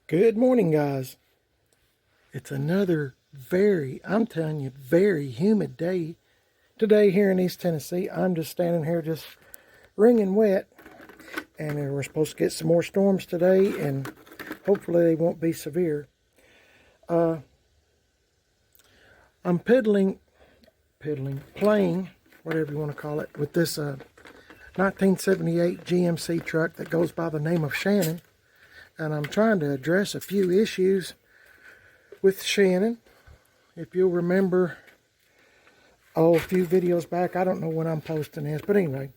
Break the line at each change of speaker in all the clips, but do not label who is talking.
Good morning, guys. It's another I'm telling you, very humid day today here in East Tennessee. I'm just standing here just wringing wet, and we're supposed to get some more storms today, and hopefully they won't be severe. I'm playing, whatever you want to call it, with this 1978 GMC truck that goes by the name of Shannon. And I'm trying to address a few issues with Shannon. If you'll remember, a few videos back, I don't know when I'm posting this, but anyway,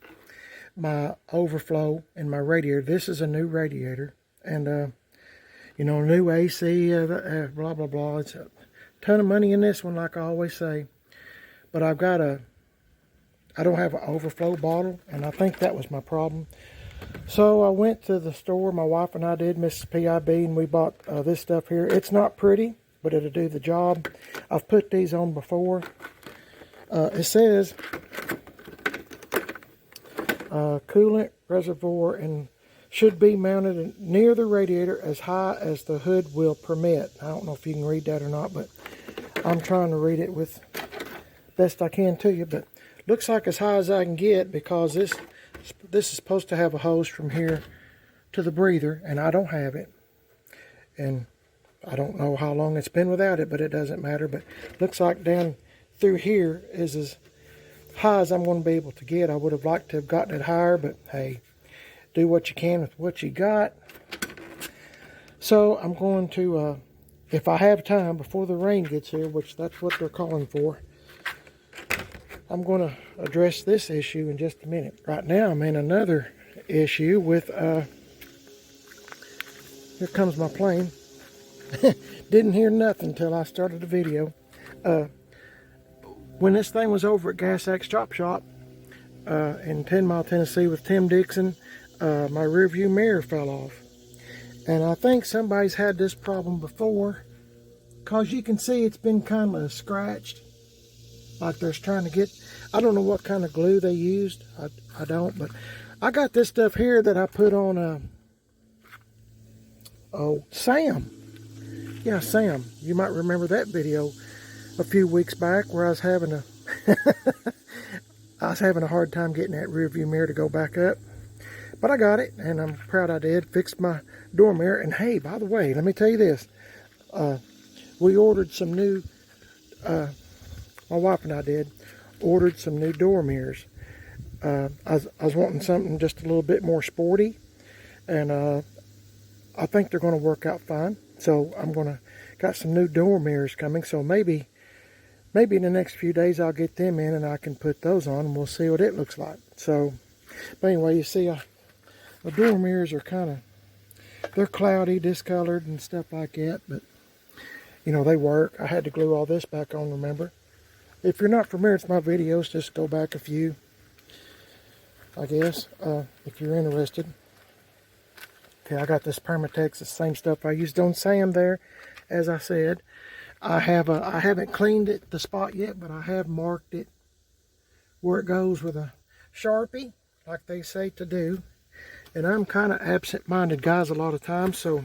my overflow in my radiator. This is a new radiator, and new AC, blah blah blah. It's a ton of money in this one, like I always say. But I don't have an overflow bottle, and I think that was my problem. So I went to the store, my wife and I did, Mrs. PIB, and we bought this stuff here. It's not pretty, but it'll do the job. I've put these on before. It says coolant reservoir and should be mounted near the radiator as high as the hood will permit. I don't know if you can read that or not, but I'm trying to read it with best I can to you. But looks like as high as I can get, because this is supposed to have a hose from here to the breather, and I don't have it. And I don't know how long it's been without it, but it doesn't matter. But looks like down through here is as high as I'm going to be able to get. I would have liked to have gotten it higher, but hey, do what you can with what you got. So I'm going to, if I have time before the rain gets here, which that's what they're calling for, I'm going to address this issue in just a minute. Right now, I'm in another issue with, here comes my plane. Didn't hear nothing until I started the video. When this thing was over at Gas X Chop Shop in 10 Mile, Tennessee with Tim Dixon, my rear view mirror fell off. And I think somebody's had this problem before, because you can see it's been kind of scratched. Like there's trying to get, I don't know what kind of glue they used. I don't, but I got this stuff here that I put on Sam. Yeah, Sam. You might remember that video a few weeks back where I was having a hard time getting that rear view mirror to go back up. But I got it, and I'm proud I did. Fixed my door mirror. And hey, by the way, let me tell you this. We ordered some new, my wife and I ordered some new door mirrors. I was wanting something just a little bit more sporty, and I think they're going to work out fine. So I'm got some new door mirrors coming. So maybe in the next few days I'll get them in and I can put those on, and we'll see what it looks like. So, but anyway, you see, the door mirrors are they're cloudy, discolored, and stuff like that. But they work. I had to glue all this back on. Remember, if you're not familiar with my videos, just go back a few, I guess, if you're interested. Okay, I got this Permatex, the same stuff I used on Sam there, as I said. I haven't cleaned the spot yet, but I have marked it where it goes with a Sharpie, like they say to do. And I'm kind of absent-minded, guys, a lot of times, so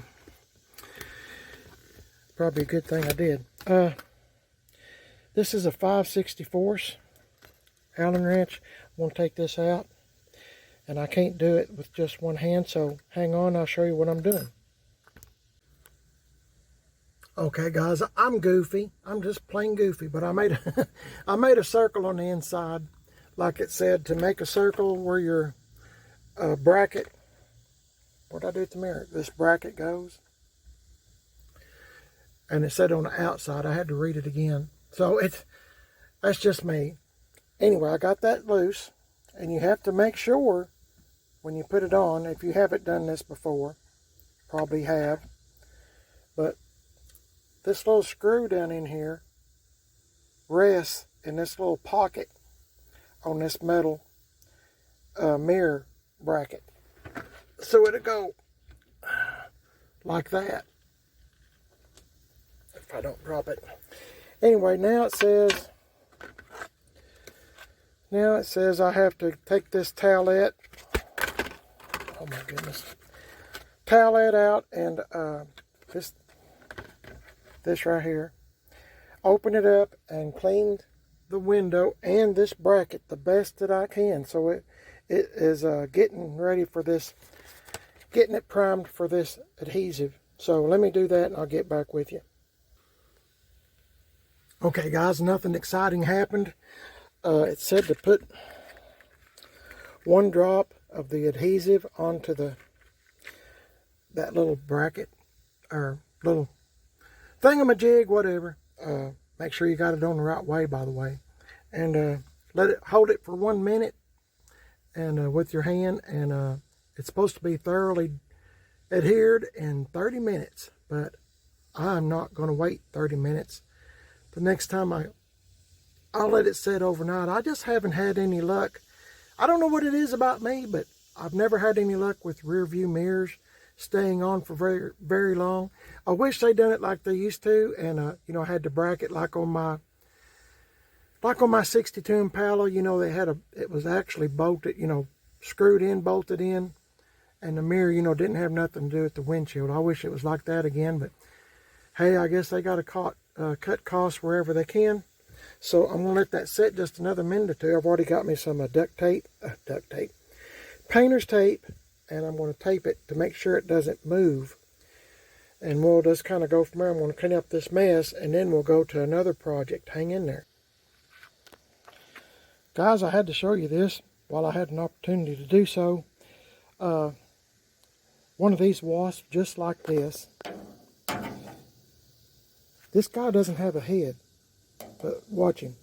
probably a good thing I did. This is a 5/64 Allen wrench. I'm going to take this out, and I can't do it with just one hand, so hang on, I'll show you what I'm doing. Okay, guys, I'm goofy. I'm just plain goofy, but I made a circle on the inside, like it said, to make a circle where your bracket, what did I do with the mirror? This bracket goes. And it said on the outside. I had to read it again. So that's just me. Anyway, I got that loose, and you have to make sure when you put it on, if you haven't done this before, probably have, but this little screw down in here rests in this little pocket on this metal mirror bracket. So it'll go like that if I don't drop it. Anyway, now it says I have to take this towelette. Oh my goodness. Towelette out and this right here. Open it up and cleaned the window and this bracket the best that I can. So it is getting ready for this, getting it primed for this adhesive. So let me do that and I'll get back with you. Okay guys, nothing exciting happened. It said to put 1 drop of the adhesive onto that little bracket or little thingamajig, whatever. Make sure you got it on the right way, by the way, and hold it for 1 minute and with your hand, and it's supposed to be thoroughly adhered in 30 minutes, but I'm not going to wait 30 minutes. The next time I'll let it sit overnight. I just haven't had any luck. I don't know what it is about me, but I've never had any luck with rear view mirrors staying on for very, very long. I wish they'd done it like they used to, and you know, I had the bracket like on my 62 Impala. You know, it was actually bolted, you know, screwed in, bolted in, and the mirror, you know, didn't have nothing to do with the windshield. I wish it was like that again, but hey, I guess they got to cut costs wherever they can. So I'm going to let that sit just another minute or two. I've already got me some painter's tape, and I'm going to tape it to make sure it doesn't move. And we'll just kind of go from there. I'm going to clean up this mess, and then we'll go to another project. Hang in there. Guys, I had to show you this while I had an opportunity to do so. One of these wasps, just like this. This guy doesn't have a head, but watch him.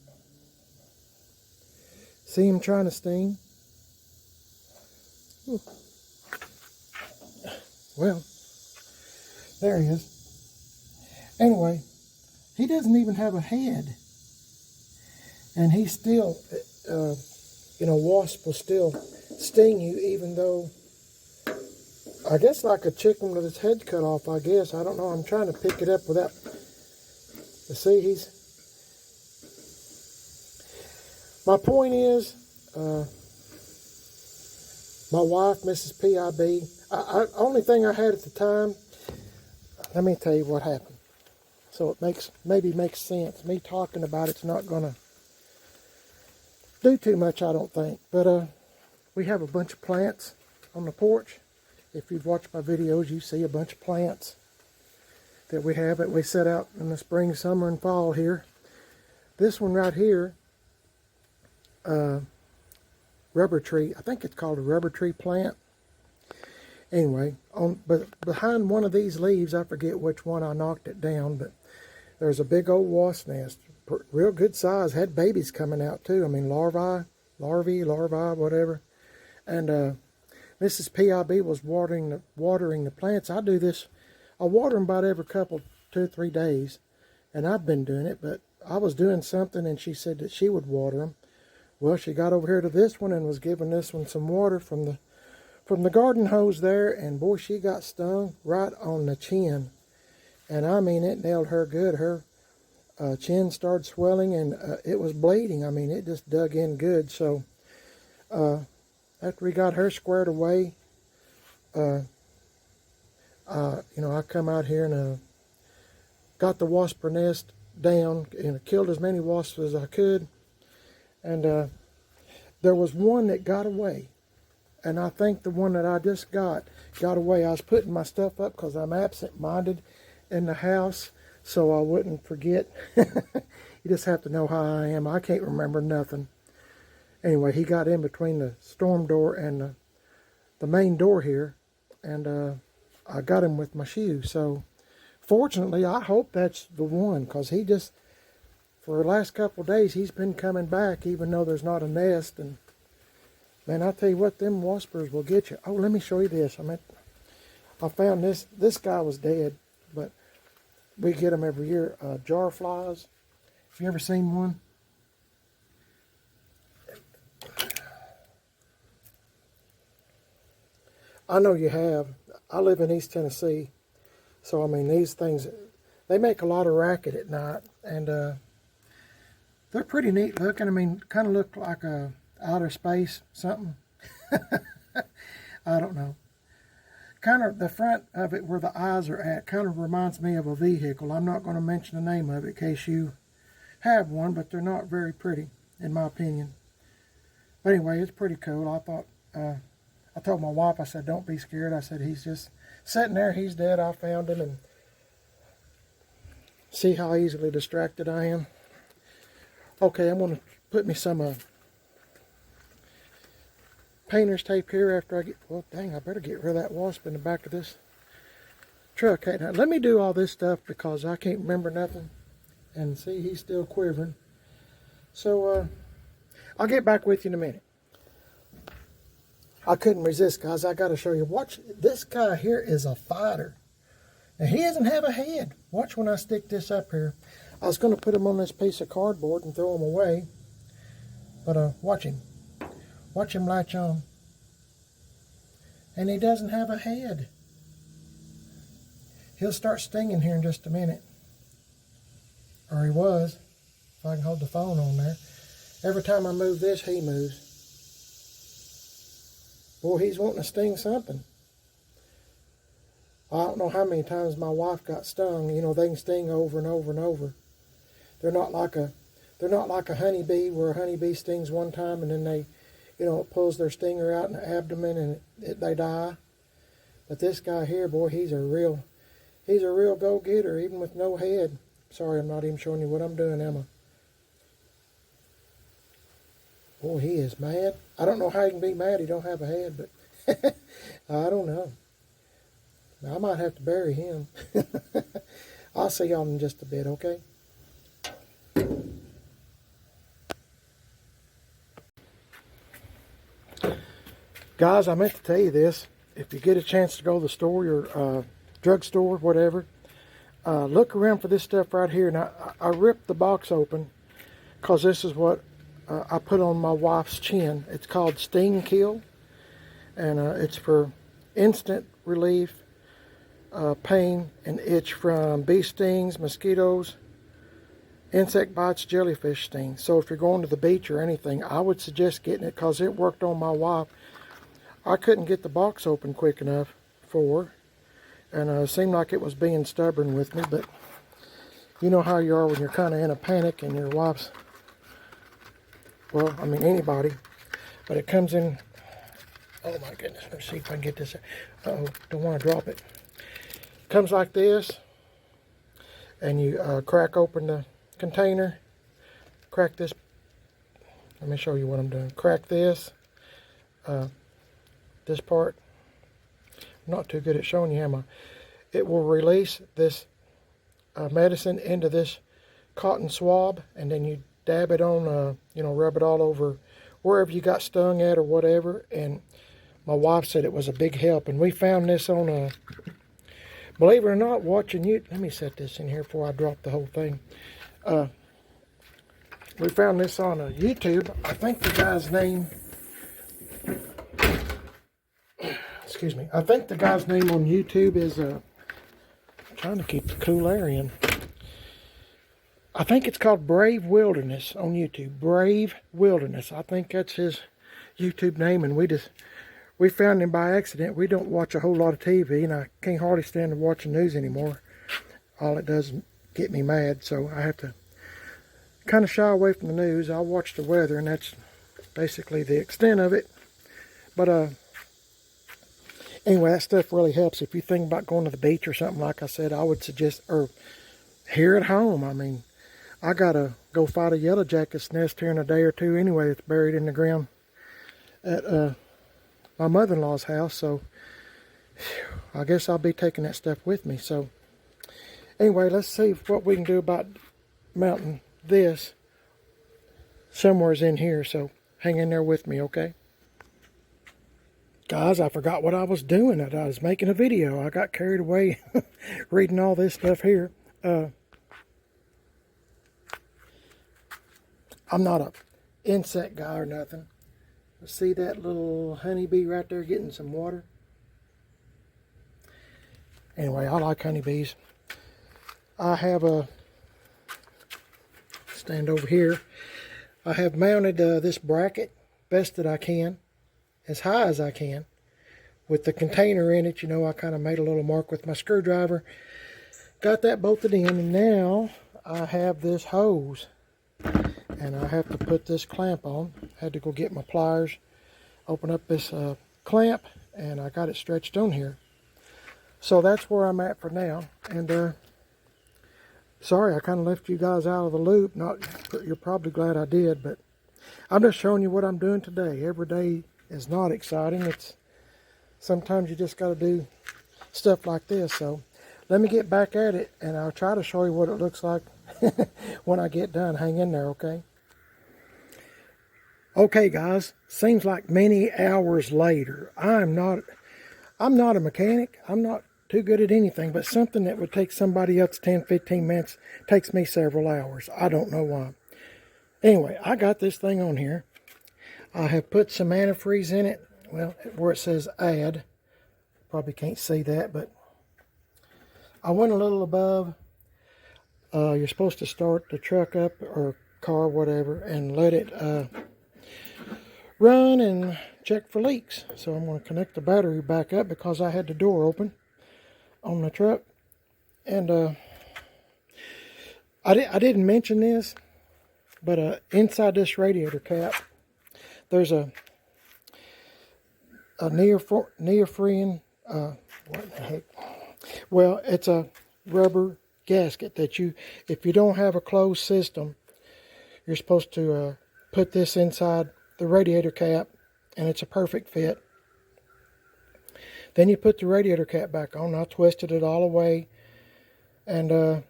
See him trying to sting? Ooh. Well, there he is. Anyway, he doesn't even have a head. And he still, you know, wasp will still sting you, even though, I guess like a chicken with its head cut off, I guess. I don't know. I'm trying to pick it up without, you see, my point is, my wife, Mrs. PIB, only thing I had at the time, let me tell you what happened. So it maybe makes sense. Me talking about it's not going to do too much, I don't think. But we have a bunch of plants on the porch. If you've watched my videos, you see a bunch of plants that we have that we set out in the spring, summer, and fall here. This one right here, rubber tree. I think it's called a rubber tree plant. Anyway, but behind one of these leaves, I forget which one, I knocked it down, but there's a big old wasp nest, real good size. Had babies coming out too. I mean, larvae, whatever. And Mrs. PIB was watering the plants. I do this. I water them about every 2 or 3 days, and I've been doing it. But I was doing something, and she said that she would water them. Well, she got over here to this one and was giving this one some water from the garden hose there, and boy, she got stung right on the chin. And I mean, it nailed her good. Her chin started swelling, and it was bleeding. I mean, it just dug in good. So after we got her squared away, you know, I come out here and got the wasp nest down and killed as many wasps as I could. And there was one that got away. And I think the one that I just got away. I was putting my stuff up because I'm absent-minded in the house, so I wouldn't forget. You just have to know how I am. I can't remember nothing. Anyway, he got in between the storm door and the main door here, and I got him with my shoe. So fortunately, I hope that's the one, because he just, for the last couple of days, he's been coming back, even though there's not a nest. And man, I tell you what, them waspers will get you. Oh, let me show you this. I found this. This guy was dead, but we get them every year. Jar flies. Have you ever seen one? I know you have. I live in East Tennessee, so I mean, these things, they make a lot of racket at night, and they're pretty neat looking. I mean, kind of look like a outer space something. I don't know. kind of the front of it where the eyes are at kind of reminds me of a vehicle. I'm not going to mention the name of it in case you have one, but they're not very pretty in my opinion. But anyway, it's pretty cool. I thought, I told my wife, I said, don't be scared. I said, he's just sitting there. He's dead. I found him, and see how easily distracted I am. Okay, I'm going to put me some painter's tape here after I get, well, dang, I better get rid of that wasp in the back of this truck. Hey, now, let me do all this stuff because I can't remember nothing. And see, he's still quivering. So, I'll get back with you in a minute. I couldn't resist, guys. I got to show you. Watch, this guy here is a fighter. And he doesn't have a head. Watch when I stick this up here. I was going to put him on this piece of cardboard and throw him away. But watch him. Watch him latch on. And he doesn't have a head. He'll start stinging here in just a minute. Or he was. If I can hold the phone on there. Every time I move this, he moves. Boy, he's wanting to sting something. I don't know how many times my wife got stung. You know, they can sting over and over and over. They're not like a honeybee, where a honeybee stings one time and then they, you know, it pulls their stinger out in the abdomen and they die. But this guy here, boy, he's a real go-getter, even with no head. Sorry, I'm not even showing you what I'm doing, am I? Boy, he is mad. I don't know how he can be mad he don't have a head, but I don't know. I might have to bury him. I'll see y'all in just a bit, okay? Guys, I meant to tell you this. If you get a chance to go to the store, your drugstore, whatever, look around for this stuff right here. Now, I ripped the box open because this is what I put on my wife's chin. It's called Sting Kill, and it's for instant relief, pain and itch from bee stings, mosquitoes, insect bites, jellyfish stings. So if you're going to the beach or anything, I would suggest getting it because it worked on my wife. I couldn't get the box open quick enough for her, and it seemed like it was being stubborn with me, but you know how you are when you're kind of in a panic and your wife's, well, I mean anybody, but it comes in, oh my goodness, let's see if I can get this, uh-oh, don't want to drop it. Comes like this, and you crack open the container, crack this, let me show you what I'm doing, crack this part. I'm not too good at showing you, am I? It will release this medicine into this cotton swab, and then you dab it on, you know, rub it all over wherever you got stung at or whatever. And my wife said it was a big help, and we found this on a, believe it or not, watching you. Let me set this in here before I drop the whole thing. We found this on YouTube. I think the guy's name, excuse me, I think the guy's name on YouTube is, I'm trying to keep the cool air in. I think it's called Brave Wilderness on YouTube. Brave Wilderness. I think that's his YouTube name, and we found him by accident. We don't watch a whole lot of TV, and I can't hardly stand to watch the news anymore. All it does is get me mad, so I have to kind of shy away from the news. I'll watch the weather, and that's basically the extent of it. But anyway, that stuff really helps. If you think about going to the beach or something, like I said, I would suggest, or here at home, I mean, I gotta go fight a yellow jacket's nest here in a day or two anyway. It's buried in the ground at my mother-in-law's house, so I guess I'll be taking that stuff with me. So anyway, let's see what we can do about mounting this somewhere's in here, so hang in there with me, okay? Guys, I forgot what I was doing. I was making a video. I got carried away reading all this stuff here. I'm not a insect guy or nothing. See that little honeybee right there getting some water? Anyway, I like honeybees. I have a, stand over here. I have mounted this bracket best that I can, as high as I can, with the container in it. You know, I kind of made a little mark with my screwdriver. Got that bolted in, and now I have this hose. And I have to put this clamp on. Had to go get my pliers, open up this clamp, and I got it stretched on here. So that's where I'm at for now. And sorry, I kind of left you guys out of the loop. You're probably glad I did, but I'm just showing you what I'm doing today. Every day is not exciting. Sometimes you just got to do stuff like this. So let me get back at it, and I'll try to show you what it looks like when I get done. Hang in there, okay? Okay, guys. Seems like many hours later. I'm not a mechanic. I'm not too good at anything, but something that would take somebody else 10-15 minutes takes me several hours. I don't know why. Anyway, I got this thing on here. I have put some antifreeze in it. Well, where it says add. Probably can't see that, but I went a little above. You're supposed to start the truck up, or car, whatever, and let it run and check for leaks. So I'm going to connect the battery back up because I had the door open on the truck. And I didn't mention this, but inside this radiator cap, there's a neoprene, what the heck? Well, it's a rubber gasket that if you don't have a closed system, you're supposed to put this inside the radiator cap, and it's a perfect fit. Then you put the radiator cap back on. I twisted it all away, and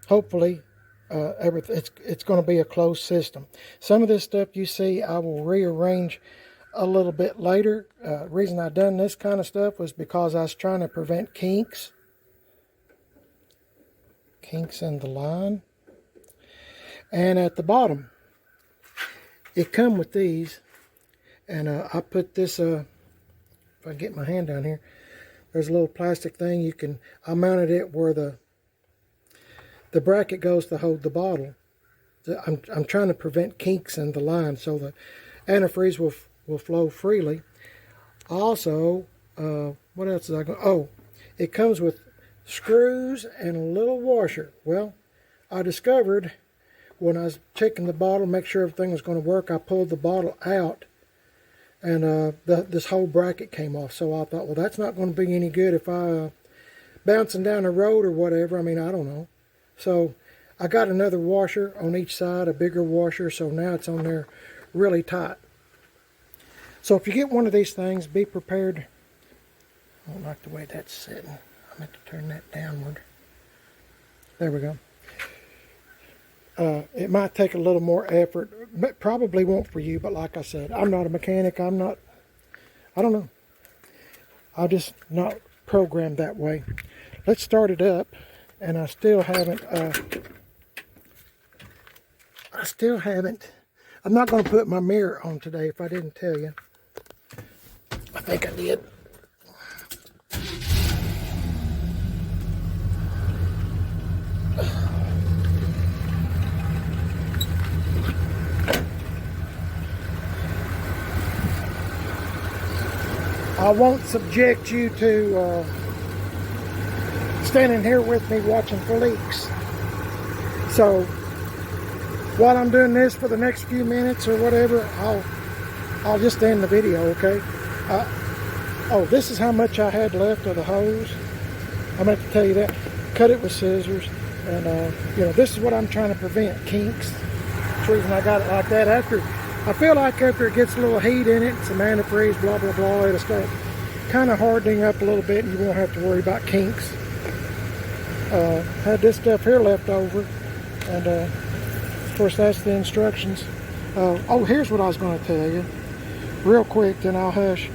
hopefully it's going to be a closed system. Some of this stuff you see I will rearrange a little bit later. Reason I done this kind of stuff was because I was trying to prevent kinks in the line. And at the bottom, it come with these, and I put this, if I get my hand down here, there's a little plastic thing I mounted it where the bracket goes to hold the bottle. I'm trying to prevent kinks in the line so the antifreeze will flow freely. Also, what else is I going? Oh, it comes with screws and a little washer. Well, I discovered when I was checking the bottle, make sure everything was going to work, I pulled the bottle out, and this whole bracket came off. So I thought, well, that's not going to be any good if I bouncing down the road or whatever. I mean, I don't know. So I got another washer on each side, a bigger washer, so now it's on there really tight. So if you get one of these things, be prepared. I don't like the way that's sitting. I meant to turn that downward. There we go. It might take a little more effort, but probably won't for you. But like I said, I'm not a mechanic. I don't know. I'm just not programmed that way. Let's start it up. And I still haven't, I'm not going to put my mirror on today if I didn't tell you. I think I did. I won't subject you to standing here with me watching for leaks. So while I'm doing this for the next few minutes or whatever, I'll just end the video, okay? Oh, this is how much I had left of the hose. I meant to tell you that. Cut it with scissors, and this is what I'm trying to prevent, kinks. That's the reason I got it like that. I feel like after it gets a little heat in it, some antifreeze, blah blah blah, it'll start kind of hardening up a little bit, and you won't have to worry about kinks. Had this stuff here left over, and of course that's the instructions. Oh, here's what I was going to tell you real quick, then I'll hush.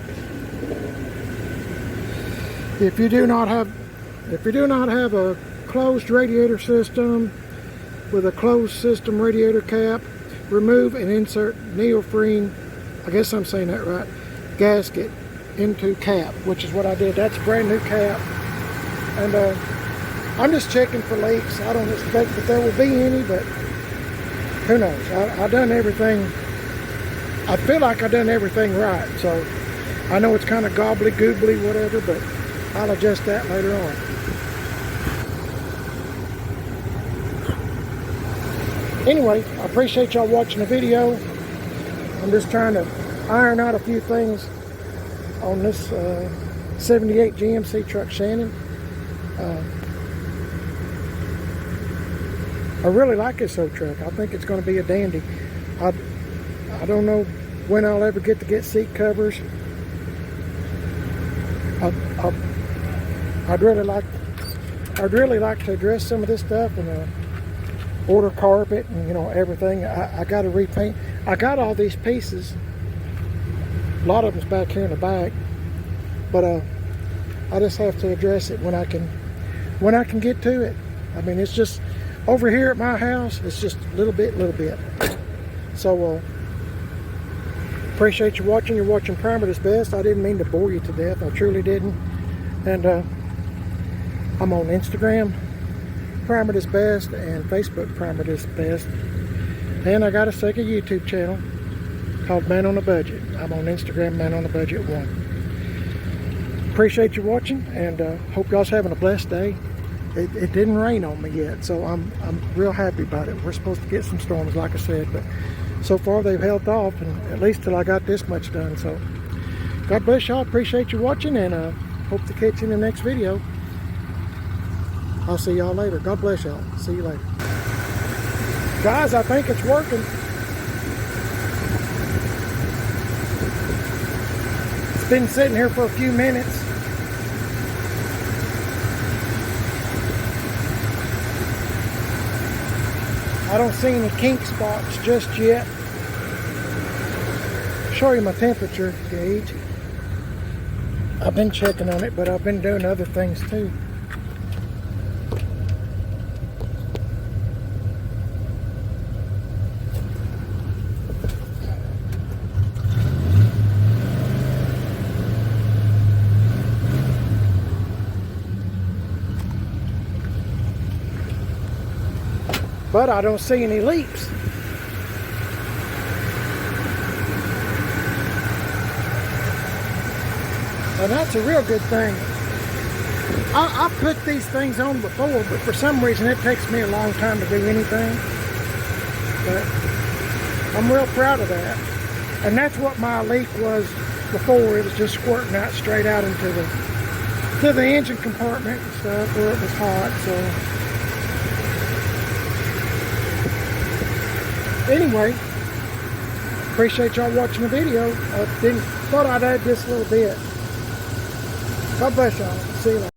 If you do not have a closed radiator system with a closed system radiator cap, remove and insert neoprene, I guess I'm saying that right, gasket into cap, which is what I did. That's a brand new cap, and I'm just checking for leaks. I don't expect that there will be any, but who knows? I've done everything. I feel like I've done everything right. So I know it's kind of gobbly-goobly, whatever, but I'll adjust that later on. Anyway, I appreciate y'all watching the video. I'm just trying to iron out a few things on this 78 GMC truck Shannon. I really like this old truck. I think it's going to be a dandy. I don't know when I'll ever get to get seat covers. I'd really like to address some of this stuff and order carpet and, you know, everything. I got to repaint. I got all these pieces. A lot of them's back here in the back, but I just have to address it when I can get to it. I mean, it's just over here at my house. It's just little bit. So appreciate you watching. You're watching Primer Is Best. I didn't mean to bore you to death. I truly didn't. And I'm on Instagram, Primer Is Best, and Facebook, Primer Is Best. And I got a second YouTube channel called Man on a Budget. I'm on Instagram, Man on a Budget 1. Appreciate you watching, and hope y'all's having a blessed day. It didn't rain on me yet, so I'm real happy about it. We're supposed to get some storms, like I said, but so far they've held off, and at least till I got this much done. So God bless y'all. Appreciate you watching, and hope to catch you in the next video. I'll see y'all later. God bless y'all. See you later. Guys, I think it's working. It's been sitting here for a few minutes. I don't see any kink spots just yet. Show you my temperature gauge. I've been checking on it, but I've been doing other things too. But I don't see any leaks. And that's a real good thing. I've put these things on before, but for some reason it takes me a long time to do anything. But I'm real proud of that. And that's what my leak was before. It was just squirting out straight out into the engine compartment and stuff where it was hot. So anyway, appreciate y'all watching the video. I thought I'd add this little bit. God bless y'all. See you later.